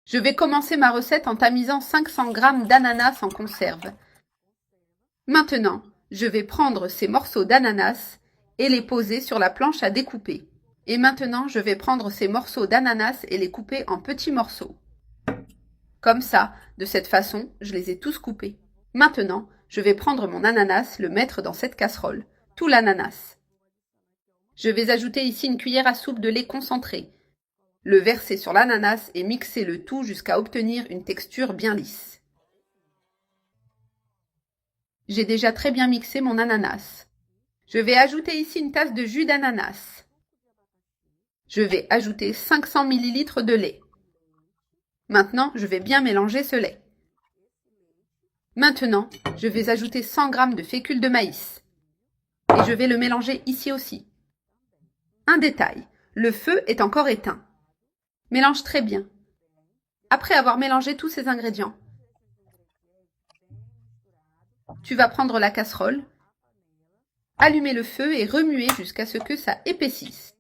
Je vais commencer ma recette en tamisant 500 g d'ananas en conserve. Maintenant, je vais prendre ces morceaux d'ananas et les poser sur la planche à découper. Et maintenant, je vais prendre ces morceaux d'ananas et les couper en petits morceaux. Comme ça, de cette façon, je les ai tous coupés. Maintenant, je vais prendre mon ananas, le mettre dans cette casserole, tout l'ananas. Je vais ajouter ici une cuillère à soupe de lait concentré, le verser sur l'ananas et mixer le tout jusqu'à obtenir une texture bien lisse. J'ai déjà très bien mixé mon ananas. Je vais ajouter ici une tasse de jus d'ananas. Je vais ajouter 500 ml de lait. Maintenant, je vais bien mélanger ce lait. Maintenant, je vais ajouter 100 g de fécule de maïs. Et je vais le mélanger ici aussi. Un détail, le feu est encore éteint. Mélange très bien. Après avoir mélangé tous ces ingrédients, tu vas prendre la casserole, allumer le feu et remuer jusqu'à ce que ça épaississe.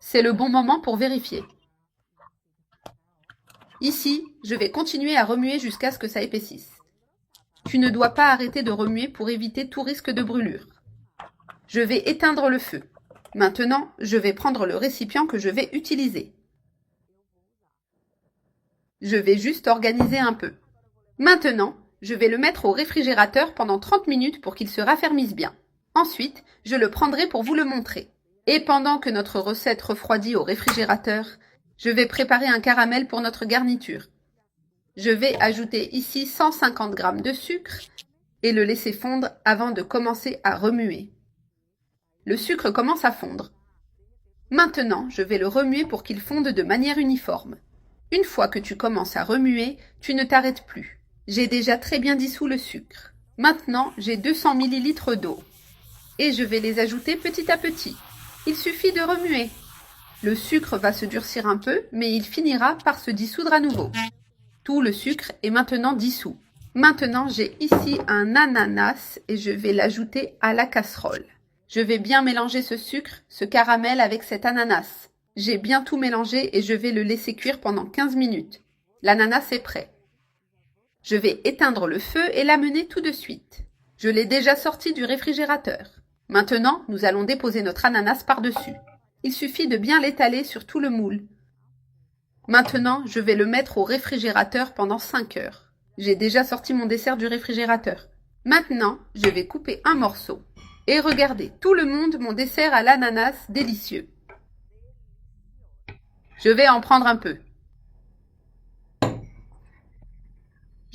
C'est le bon moment pour vérifier. Ici, je vais continuer à remuer jusqu'à ce que ça épaississe. Tu ne dois pas arrêter de remuer pour éviter tout risque de brûlure. Je vais éteindre le feu. Maintenant, je vais prendre le récipient que je vais utiliser. Je vais juste organiser un peu. Maintenant, je vais le mettre au réfrigérateur pendant 30 minutes pour qu'il se raffermisse bien. Ensuite, je le prendrai pour vous le montrer. Et pendant que notre recette refroidit au réfrigérateur, je vais préparer un caramel pour notre garniture. Je vais ajouter ici 150 g de sucre et le laisser fondre avant de commencer à remuer. Le sucre commence à fondre. Maintenant, je vais le remuer pour qu'il fonde de manière uniforme. Une fois que tu commences à remuer, tu ne t'arrêtes plus. J'ai déjà très bien dissous le sucre. Maintenant, j'ai 200 ml d'eau. Et je vais les ajouter petit à petit. Il suffit de remuer. Le sucre va se durcir un peu, mais il finira par se dissoudre à nouveau. Tout le sucre est maintenant dissous. Maintenant, j'ai ici un ananas et je vais l'ajouter à la casserole. Je vais bien mélanger ce sucre, ce caramel avec cet ananas. J'ai bien tout mélangé et je vais le laisser cuire pendant 15 minutes. L'ananas est prêt. Je vais éteindre le feu et l'amener tout de suite. Je l'ai déjà sorti du réfrigérateur. Maintenant, nous allons déposer notre ananas par-dessus. Il suffit de bien l'étaler sur tout le moule. Maintenant, je vais le mettre au réfrigérateur pendant 5 heures. J'ai déjà sorti mon dessert du réfrigérateur. Maintenant, je vais couper un morceau. Et regardez, tout le monde mon dessert à l'ananas délicieux. Je vais en prendre un peu.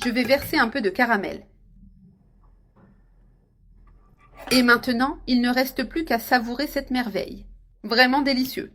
Je vais verser un peu de caramel. Et maintenant, il ne reste plus qu'à savourer cette merveille. Vraiment délicieux.